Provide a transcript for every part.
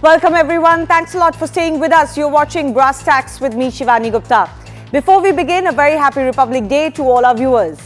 Welcome everyone. Thanks a lot for staying with us. You're watching Brass Tacks with me, Shivani Gupta. Before we begin, a very happy Republic Day to all our viewers.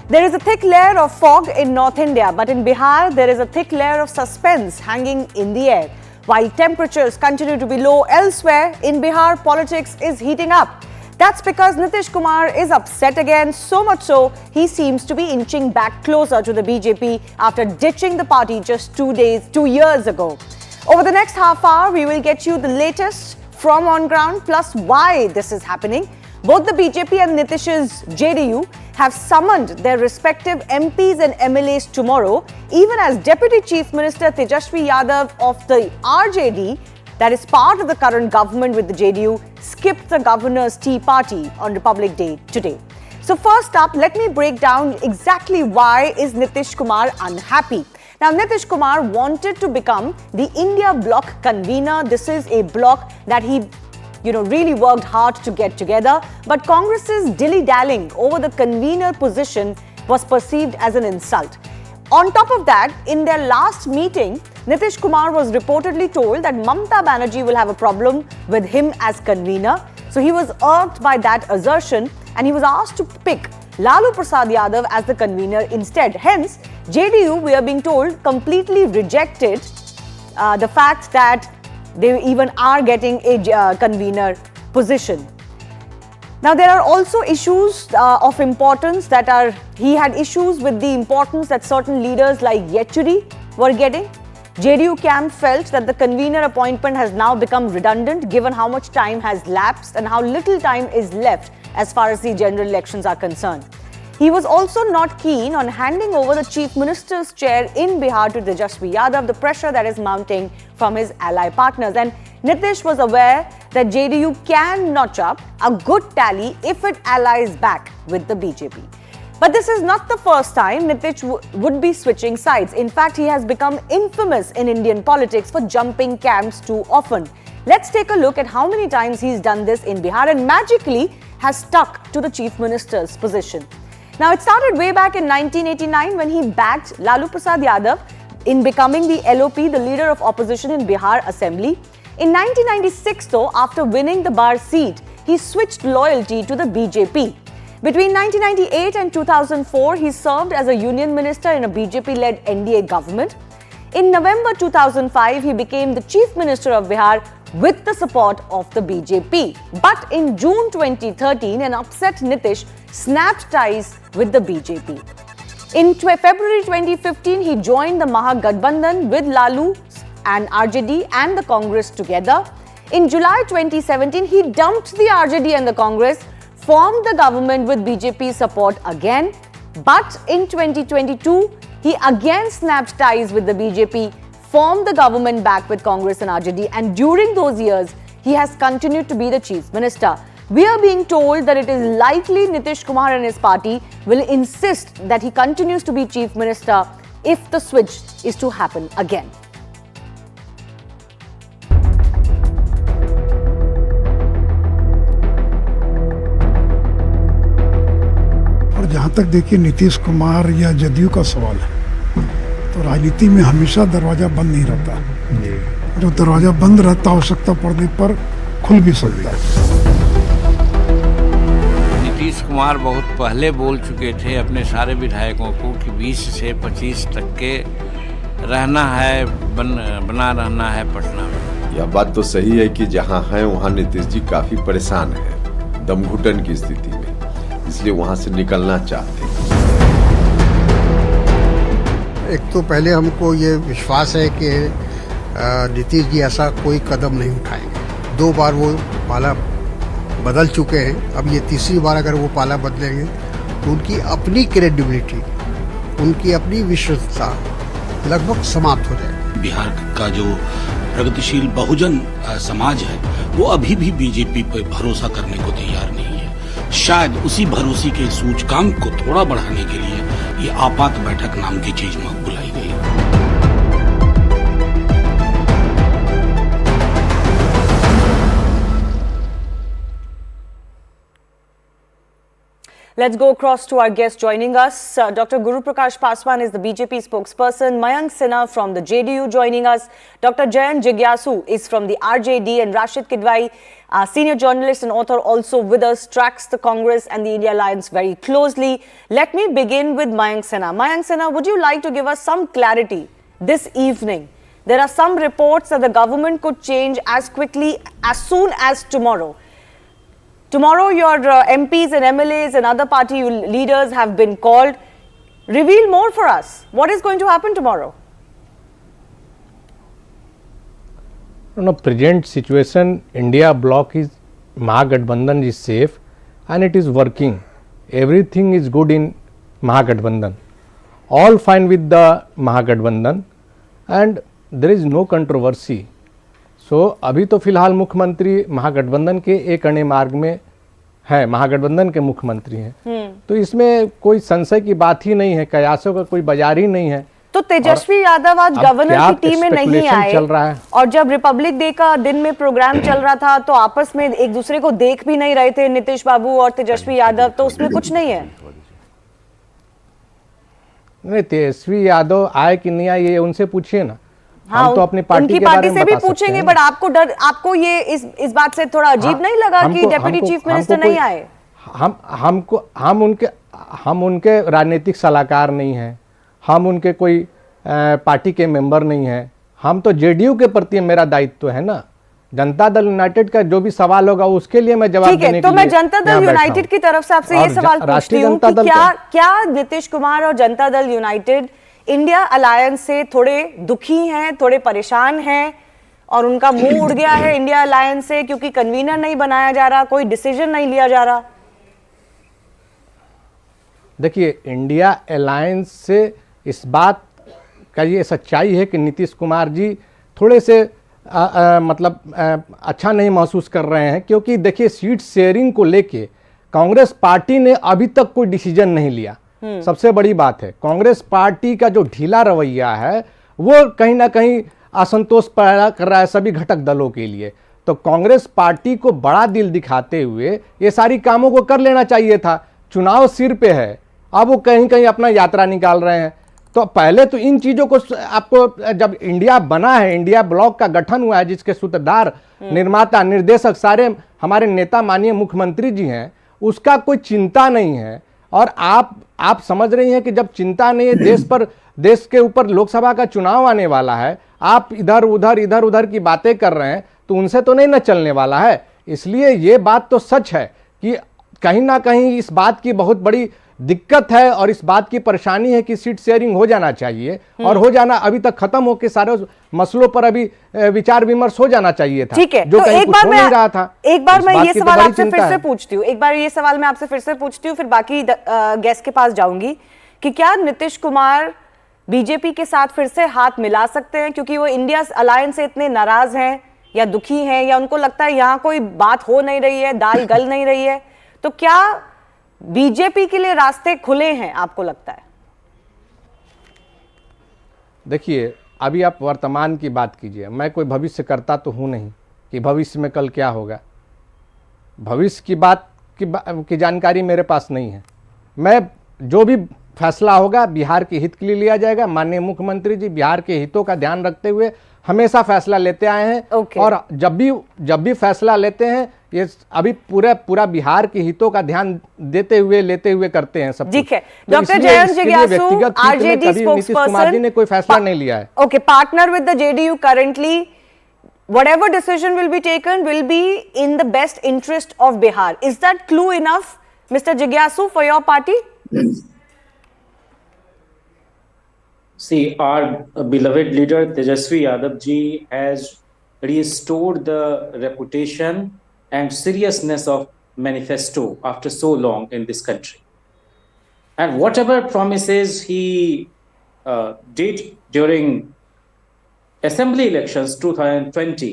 There is a thick layer of fog in North India, but in Bihar, there is a thick layer of suspense hanging in the air. While temperatures continue to be low elsewhere, in Bihar, politics is heating up. That's because Nitish Kumar is upset again, so much so, he seems to be inching back closer to the BJP after ditching the party just 2 years ago. Over the next half hour, we will get you the latest from on ground, plus why this is happening. Both the BJP and Nitish's JDU have summoned their respective MPs and MLAs tomorrow, even as Deputy Chief Minister Tejashwi Yadav of the RJD, that is part of the current government with the JDU, skipped the governor's tea party on Republic Day today. So first up, let me break down exactly why is Nitish Kumar unhappy. Now, Nitish Kumar wanted to become the India bloc convener. This is a bloc that he really worked hard to get together. But Congress's dilly-dallying over the convener position was perceived as an insult. On top of that, in their last meeting, Nitish Kumar was reportedly told that Mamata Banerjee will have a problem with him as convener. So he was irked by that assertion and he was asked to pick Lalu Prasad Yadav as the convener instead. Hence, JDU, we are being told, completely rejected the fact that they even are getting a convener position. Now, there are also issues of importance he had issues with the importance that certain leaders like Yechuri were getting. JDU camp felt that the convener appointment has now become redundant given how much time has lapsed and how little time is left as far as the general elections are concerned. He was also not keen on handing over the Chief Minister's chair in Bihar to Tejashwi Yadav, the pressure that is mounting from his ally partners. And Nitish was aware that JDU can notch up a good tally if it allies back with the BJP. But this is not the first time Nitish would be switching sides. In fact, he has become infamous in Indian politics for jumping camps too often. Let's take a look at how many times he's done this in Bihar and magically has stuck to the Chief Minister's position. Now, it started way back in 1989 when he backed Lalu Prasad Yadav in becoming the LOP, the leader of opposition in Bihar Assembly. In 1996, though, after winning the Bar seat, he switched loyalty to the BJP. Between 1998 and 2004, he served as a union minister in a BJP-led N.D.A. government. In November 2005, he became the Chief Minister of Bihar with the support of the BJP. But in June 2013, an upset Nitish snapped ties with the BJP. In February 2015, he joined the Mahagathbandhan with Lalu and RJD and the Congress together. In July 2017, he dumped the RJD and the Congress, formed the government with BJP support again. But in 2022, he again snapped ties with the BJP, formed the government back with Congress and RJD, and during those years, he has continued to be the Chief Minister. We are being told that it is likely Nitish Kumar and his party will insist that he continues to be Chief Minister if the switch is to happen again. और जहाँ तक देखिए नीतीश कुमार या जदयू का सवाल है, तो राजनीति में हमेशा दरवाजा बंद नहीं रहता। जो दरवाजा बंद रहता, आवश्यकता पड़ने पर खुल भी सकता है। नीतीश कुमार बहुत पहले बोल चुके थे अपने सारे विधायकों को कि 20 से 25% रहना है, बना रहना है पटना में। यह बात तो सही है कि जहां हैं वहां नीतीश जी काफी परेशान हैं, दमघुटन की स्थिति में, इसलिए वहां से निकलना चाहते हैं। एक तो पहले हमको ये विश्वास है कि नीतीश जी ऐसा कोई कदम नहीं उठाएंगे। 2 बार वो पाला बदल चुके हैं, अब ये तीसरी बार अगर वो पाला बदलेंगे तो उनकी अपनी क्रेडिबिलिटी, उनकी अपनी विश्वसनीयता लगभग समाप्त हो जाएगी। बिहार का जो प्रगतिशील बहुजन समाज है वो अभी भी बीजेपी पर भरोसा करने को तैयार नहीं है। शायद उसी भरोसे के सूचकांक को थोड़ा बढ़ाने के लिए ये आपात बैठक नाम की चीज बुलाई गई। Let's go across to our guest joining us. Dr. Guru Prakash Paswan is the BJP spokesperson. Mayank Sinha from the JDU joining us. Dr. Jayan Jigyasu is from the RJD, and Rashid Kidwai, senior journalist and author, also with us, tracks the Congress and the India alliance very closely. Let me begin with Mayank Sinha. Mayank Sinha, would you like to give us some clarity this evening? There are some reports that the government could change as quickly as soon as tomorrow. Tomorrow, your MPs and MLAs and other party leaders have been called. Reveal more for us. What is going to happen tomorrow? No, present situation, India bloc is, Mahagathbandhan is safe and it is working. Everything is good in Mahagathbandhan. All fine with the Mahagathbandhan and there is no controversy. सो अभी तो फिलहाल मुख्यमंत्री महागठबंधन के एक अणे मार्ग में है, महागठबंधन के मुख्यमंत्री हैं, तो इसमें कोई संशय की बात ही नहीं है, कयासों का कोई बाजार ही नहीं है। तो तेजस्वी यादव आज गवर्नर की टीम में नहीं आए चल रहा है, और जब रिपब्लिक डे का दिन में प्रोग्राम चल रहा था तो आपस में एक दूसरे को देख भी नहीं रहे थे नीतीश बाबू और तेजस्वी यादव, तो उसमें कुछ नहीं है। नहीं, तेजस्वी यादव आए कि नहीं आए ये उनसे पूछिए ना। हाँ, हम तो अपनी पार्टी के बारे में से भी पूछेंगे, बट आपको डर, आपको ये इस बात से थोड़ा अजीब नहीं लगा कि डेप्यूटी चीफ मिनिस्टर नहीं आए? हम उनके राजनीतिक सलाहकार नहीं हैं, हम उनके कोई पार्टी के मेंबर नहीं हैं, हम तो जेडीयू के प्रति मेरा दायित्व है ना। जनता दल यूनाइटेड का जो भी सवाल होगा उसके लिए मैं जवाब देने के लिए। तो मैं जनता दल यूनाइटेड की तरफ से आपसे ये सवाल पूछती हूँ कि क्या नीतीश कुमार और Janata Dal United India alliance से थोड़े दुखी हैं, थोड़े परेशान हैं और उनका मुंह उड़ गया है इंडिया अलायंस से, क्योंकि कन्वीनर नहीं बनाया जा रहा, कोई डिसीजन नहीं लिया जा रहा? देखिए, इंडिया अलायंस से इस बात का ये सच्चाई है कि नीतीश कुमार जी थोड़े से अच्छा नहीं महसूस कर रहे हैं, क्योंकि देखिए सीट शेयरिंग को लेके कांग्रेस पार्टी ने अभी तक कोई डिसीजन नहीं लिया। सबसे बड़ी बात है, कांग्रेस पार्टी का जो ढीला रवैया है वो कहीं ना कहीं असंतोष पैदा कर रहा है सभी घटक दलों के लिए। तो कांग्रेस पार्टी को बड़ा दिल दिखाते हुए ये सारी कामों को कर लेना चाहिए था। चुनाव सिर पे है, अब वो कहीं कहीं अपना यात्रा निकाल रहे हैं। तो पहले तो इन चीजों को आपको, जब इंडिया बना है, इंडिया ब्लॉक का गठन हुआ है जिसके सूत्रधार, निर्माता, निर्देशक सारे हमारे नेता माननीय मुख्यमंत्री जी हैं, उसका कोई चिंता नहीं है। और आप समझ रही हैं कि जब चिंता नहीं है, देश के ऊपर लोकसभा का चुनाव आने वाला है, आप इधर उधर की बातें कर रहे हैं, तो उनसे तो नहीं न चलने वाला है। इसलिए ये बात तो सच है कि कहीं ना कहीं इस बात की बहुत बड़ी दिक्कत है और इस बात की परेशानी है कि सीट शेयरिंग हो जाना चाहिए, और हो जाना अभी तक खत्म होकर सारे मसलों पर अभी विचार विमर्श हो जाना चाहिए था। ठीक है, जो तो कहीं कुछ हो नहीं रहा था। एक बार मैं ये सवाल आपसे फिर से पूछती हूँ, फिर बाकी गेस्ट के पास जाऊंगी कि क्या नीतीश कुमार बीजेपी के साथ फिर से हाथ मिला सकते हैं, क्योंकि वो इंडिया अलायंस से इतने नाराज हैं या दुखी हैं, या उनको लगता है यहाँ कोई बात हो नहीं रही है, दाल गल नहीं रही है? तो क्या बीजेपी के लिए रास्ते खुले हैं, आपको लगता है? देखिए, अभी आप वर्तमान की बात कीजिए। मैं कोई भविष्य करता तो हूं नहीं कि भविष्य में कल क्या होगा। भविष्य की बात की जानकारी मेरे पास नहीं है। मैं जो भी फैसला होगा बिहार के हित के लिए लिया जाएगा। माननीय मुख्यमंत्री जी बिहार के हितों का ध्यान रखते हुए हमेशा फैसला लेते आए हैं। और जब भी फैसला लेते हैं ये अभी पूरा बिहार के हितों का ध्यान लेते हुए करते हैं सब। ठीक है, डॉक्टर जयंत जिज्ञासु, आरजेडी नीतीश कुमार जी ने कोई फैसला नहीं लिया है। Okay, partner with the JDU currently, whatever decision will be taken will be in the best interest of Bihar. Is that clue enough, Mr. Jigyasu, for your party? See, our beloved leader Tejasvi Yadav ji has restored the reputation and seriousness of manifesto after so long in this country. And whatever promises he did during assembly elections 2020,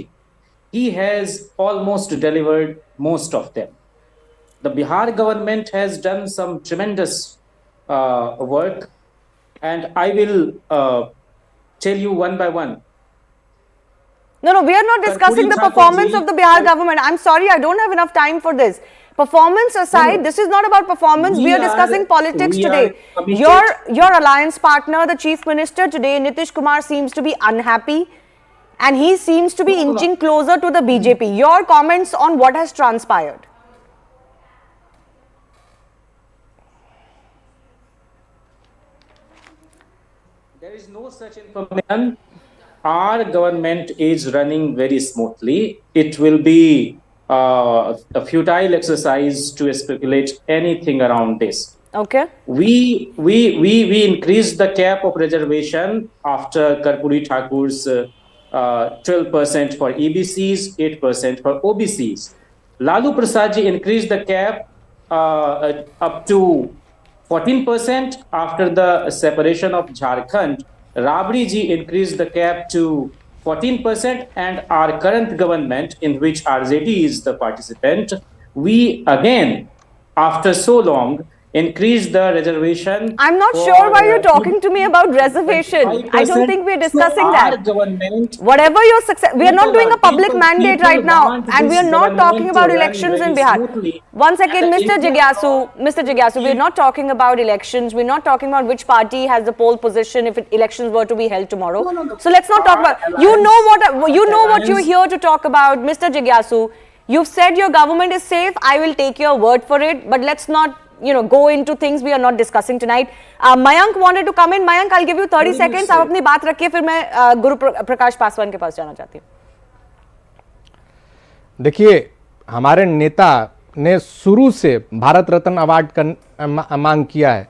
he has almost delivered most of them. The Bihar government has done some tremendous work, and I will tell you one by one. No, we are not discussing the performance of the Bihar government. I'm sorry, I don't have enough time for this. Performance aside, this is not about performance. We are discussing politics today. Your alliance partner, the chief minister today, Nitish Kumar, seems to be unhappy and he seems to be inching closer to the BJP. Your comments on what has transpired? There is no such information. Our government is running very smoothly. It will be a futile exercise to speculate anything around this. Okay. We increased the cap of reservation after Karpuri Thakur's 12% for EBCs, 8% for OBCs. Lalu Prasad ji increased the cap up to 14% after the separation of Jharkhand. Rabri ji increased the cap to 14%, and our current government, in which RJD is the participant, we again, after so long, increase the reservation. I'm not sure why you're talking to me about reservation. I don't think we're discussing that. Whatever your success, we are not doing a public mandate right now, and we are not talking about elections in Bihar. One second, Mr. Jigyasu, we're not talking about elections. We're not talking about which party has the pole position if elections were to be held tomorrow. So let's not talk about. You know what you're here to talk about, Mr. Jigyasu. You've said your government is safe. I will take your word for it. But let's not, go into things we are not discussing tonight. Mayank wanted to come in. Mayank, I'll give you 30 seconds. आप अपनी बात रखिए, फिर मैं गुरु प्रकाश पासवान के पास जाना चाहती हूँ. देखिए, हमारे नेता ने शुरू से भारत रत्न अवार्ड का मांग किया है.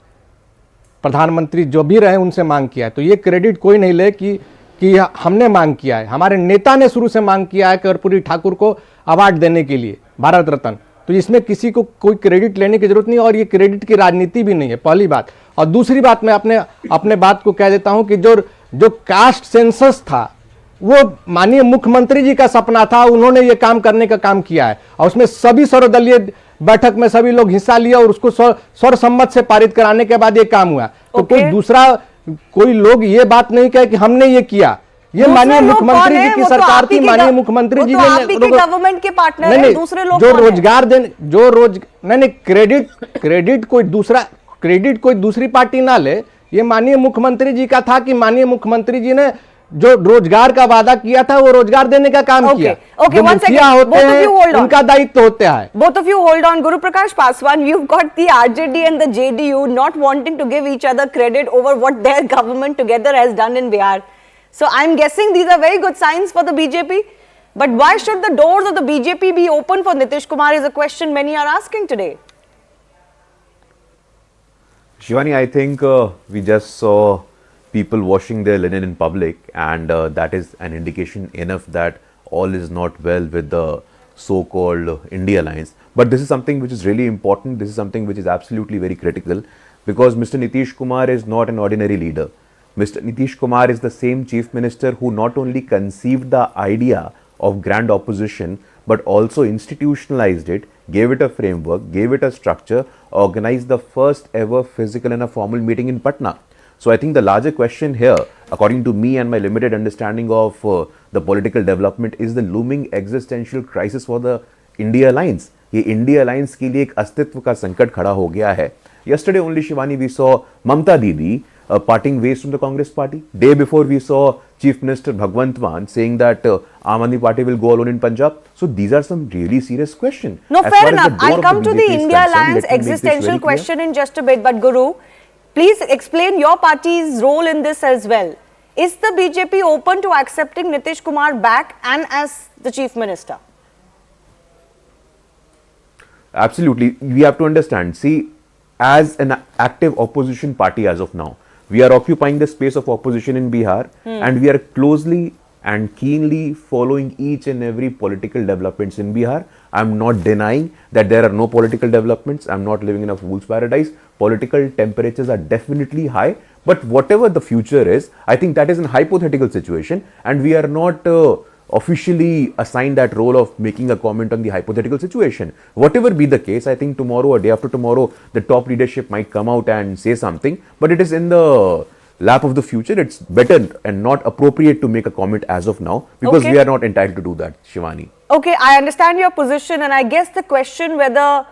प्रधानमंत्री जो भी रहे उनसे मांग किया है. तो ये क्रेडिट कोई नहीं ले कि हमने मांग किया है. हमारे नेता ने शुरू से मांग किया है कर्पूरी ठाकुर को अवार्ड देने के लिए भारत रत्न. तो इसमें किसी को कोई क्रेडिट लेने की जरूरत नहीं, और ये क्रेडिट की राजनीति भी नहीं है, पहली बात. और दूसरी बात, मैं अपने बात को कह देता हूं कि जो कास्ट सेंसस था वो माननीय मुख्यमंत्री जी का सपना था. उन्होंने ये काम करने का काम किया है, और उसमें सभी सर्वदलीय बैठक में सभी लोग हिस्सा लिया और उसको सर्वसम्मत से पारित कराने के बाद ये काम हुआ. तो कोई लोग ये बात नहीं कहे कि हमने ये किया. ये माननीय मुख्यमंत्री जी की सरकार थी. माननीय मुख्यमंत्री जी ने गवर्नमेंट के पार्टनर हैं, दूसरे लोग जो रोजगार देने क्रेडिट कोई दूसरी पार्टी ना ले. ये माननीय मुख्यमंत्री जी का था कि माननीय मुख्यमंत्री जी ने जो रोजगार का वादा किया था वो रोजगार देने का काम किया. जो मुखिया होते हैं उनका दायित्व होता है. Both of you hold on. Guru Prakash Paswan, you've got the RJD and the JDU not wanting to give each other credit over what their government together has done in Bihar. So I'm guessing these are very good signs for the BJP. But why should the doors of the BJP be open for Nitish Kumar is a question many are asking today. Shivani, I think we just saw people washing their linen in public, and that is an indication enough that all is not well with the so-called I.N.D.A. alliance. But this is something which is really important. This is something which is absolutely very critical, because Mr. Nitish Kumar is not an ordinary leader. Mr. Nitish Kumar is the same chief minister who not only conceived the idea of grand opposition, but also institutionalized it, gave it a framework, gave it a structure, organized the first ever physical and a formal meeting in Patna. So I think the larger question here, according to me and my limited understanding of the political development, is the looming existential crisis for the I.N.D.A. alliance. ये I.N.D.A. alliance के लिए एक अस्तित्व का संकट खड़ा हो गया है. Yesterday only, Shivani, we saw Mamta Didi parting ways from the Congress party. Day before, we saw Chief Minister Bhagwant Mann saying that Aam Aadmi Party will go alone in Punjab. So these are some really serious questions. No, fair enough. I'll come to the I.N.D.A. alliance existential question in just a bit. But Guru, please explain your party's role in this as well. Is the BJP open to accepting Nitish Kumar back and as the Chief Minister? Absolutely. We have to understand. See, as an active opposition party as of now, we are occupying the space of opposition in Bihar, and we are closely and keenly following each and every political developments in Bihar. I'm not denying that there are no political developments. I'm not living in a fool's paradise. Political temperatures are definitely high, but whatever the future is, I think that is a hypothetical situation, and we are not officially assigned that role of making a comment on the hypothetical situation. Whatever be the case, I think tomorrow or day after tomorrow, the top leadership might come out and say something, but it is in the lap of the future. It's better and not appropriate to make a comment as of now, because we are not entitled to do that, Shivani. Okay, I understand your position, and I guess the question whether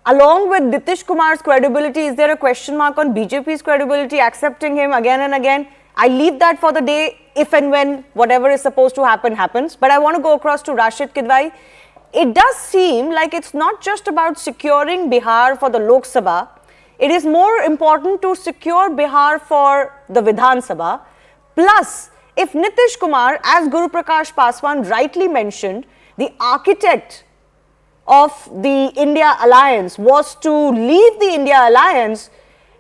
along with Nitish Kumar's credibility, is there a question mark on BJP's credibility, accepting him again and again? I leave that for the day, if and when whatever is supposed to happen happens. But I want to go across to Rashid Kidwai. It does seem like it's not just about securing Bihar for the Lok Sabha. It is more important to secure Bihar for the Vidhan Sabha. Plus, if Nitish Kumar, as Guru Prakash Paswan rightly mentioned, the architect of the India alliance was to leave the India alliance,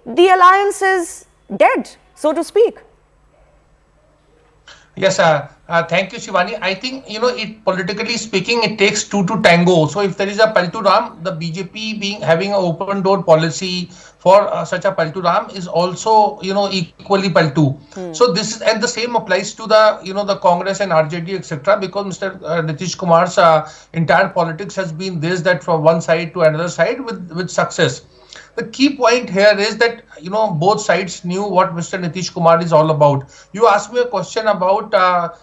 the alliance is dead, so to speak. Yes, thank you, Shivani. I think, it politically speaking, it takes two to tango. So if there is a Paltu Ram, the BJP having an open door policy for such a Paltu Ram is also, equally Paltu. So this is, and the same applies to the, the Congress and RJD, etc. Because Mr. Nitish Kumar's entire politics has been this, that from one side to another side with success. The key point here is that, both sides knew what Mr. Nitish Kumar is all about. You asked me a question about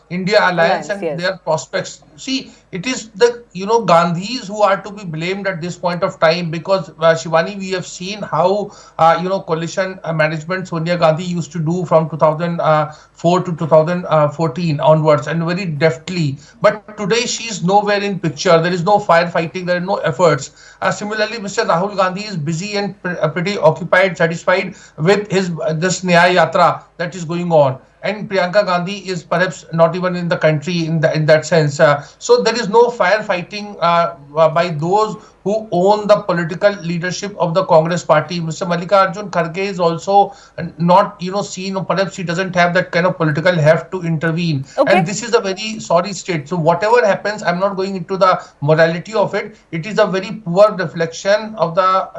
India Alliance and their prospects. See, it is the, Gandhis who are to be blamed at this point of time because, Shivani, we have seen how, coalition management Sonia Gandhi used to do from 2004 to 2014 onwards and very deftly. But today she is nowhere in picture. There is no firefighting. There are no efforts. Similarly, Mr. Rahul Gandhi is busy and pretty occupied, satisfied with his this Nyaya Yatra that is going on. And Priyanka Gandhi is perhaps not even in the country in that sense. So there is no firefighting by those who own the political leadership of the Congress party. Mr. Mallikarjun Kharge is also not, seen, or perhaps he doesn't have that kind of political heft to intervene. Okay. And this is a very sorry state. So whatever happens, I'm not going into the morality of it. It is a very poor reflection of the,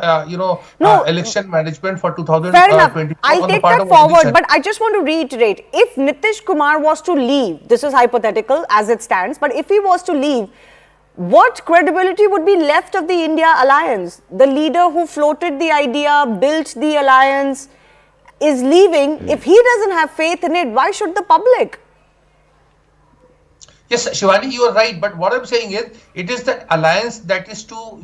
election management for 2024. Fair enough. I'll take that forward, but I just want to reiterate, if Nitish Kumar was to leave, this is hypothetical as it stands, but if he was to leave, what credibility would be left of the India alliance? The leader who floated the idea, built the alliance, is leaving. If he doesn't have faith in it, why should the public? Yes, Shivani, you are right. But what I'm saying is, it is the alliance that is to,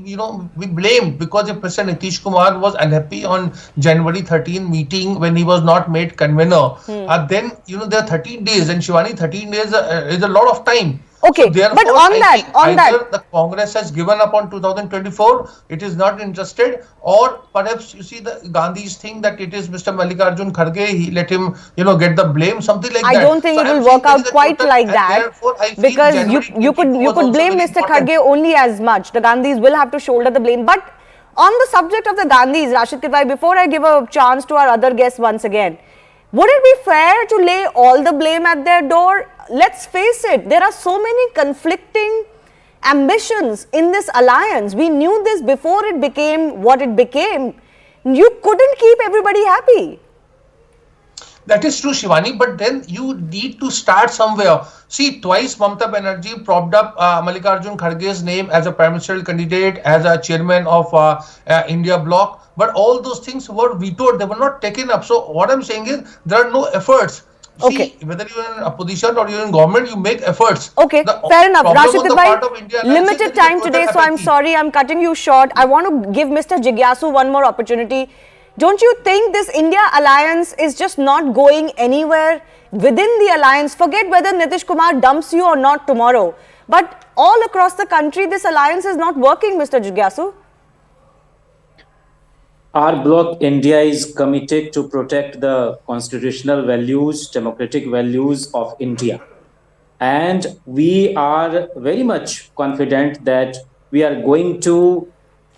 be blamed, because if Mr. Nitish Kumar was unhappy on January 13 meeting when he was not made convener, then, there are 13 days, and Shivani, 13 days is a lot of time. Okay, so but on that, the Congress has given up on 2024, it is not interested, or perhaps you see the Gandhi's thing that it is Mr. Mallikarjun Kharge, he let him, get the blame, something like that. I don't think it will work out quite like that, because you could blame Mr. Kharge only as much. The Gandhis will have to shoulder the blame. But on the subject of the Gandhis, Rashid Kidwai, before I give a chance to our other guests once again, would it be fair to lay all the blame at their door? Let's face it, there are so many conflicting ambitions in this alliance. We knew this before it became what it became. You couldn't keep everybody happy. That is true, Shivani, but then you need to start somewhere. See, twice Mamata Banerjee propped up Mallikarjun Kharge's name as a prime ministerial candidate, as a chairman of India Bloc, but all those things were vetoed. They were not taken up. So what I'm saying is, there are no efforts. See, whether you're in opposition or you're in government, you make efforts. Okay, fair enough. Rashid Kidwai, limited time today, so I'm sorry, I'm cutting you short. I want to give Mr. Jigyasu one more opportunity. Don't you think this India alliance is just not going anywhere within the alliance? Forget whether Nitish Kumar dumps you or not tomorrow. But all across the country, this alliance is not working, Mr. Jigyasu. Our bloc, India, is committed to protect the constitutional values, democratic values of India. And we are very much confident that we are going to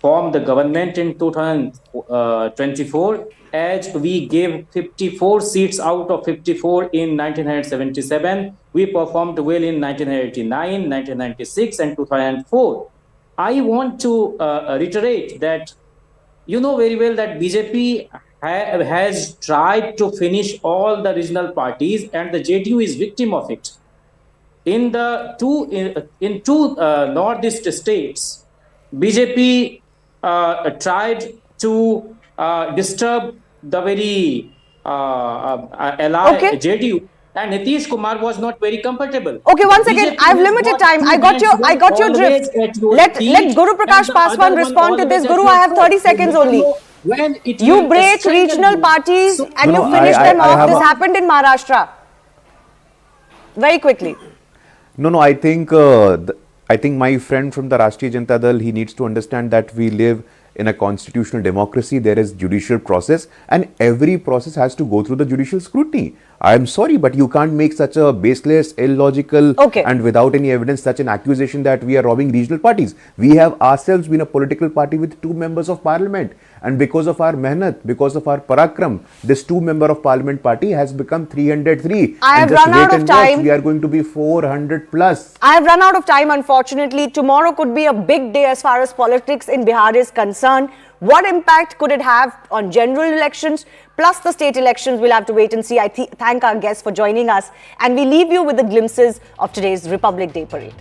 form the government in 2024, as we gave 54 seats out of 54 in 1977. We performed well in 1989, 1996 and 2004. I want to reiterate that you know very well that BJP has tried to finish all the regional parties, and the JDU is victim of it. In the two northeast states, BJP tried to disturb the very JDU And Nitish Kumar was not very comfortable. Okay, once again, I've limited time. I got your drift. Let Guru Prakash Paswan respond to this. Guru, I have 30 seconds only. You break regional parties and you finish them off. This happened in Maharashtra. Very quickly. No, I think my friend from the Rashtriya Janata Dal, he needs to understand that we live in a constitutional democracy. There is judicial process and every process has to go through the judicial scrutiny. I am sorry, but you can't make such a baseless, illogical and without any evidence such an accusation that we are robbing regional parties. We have ourselves been a political party with 2 members of parliament, and because of our mehnat, because of our parakram, this 2 member of parliament party has become 303. I have run out of time. We are going to be 400 plus. I have run out of time, unfortunately. Tomorrow could be a big day as far as politics in Bihar is concerned. What impact could it have on general elections plus the state elections? We'll have to wait and see. I thank our guests for joining us, and we leave you with the glimpses of today's Republic Day parade.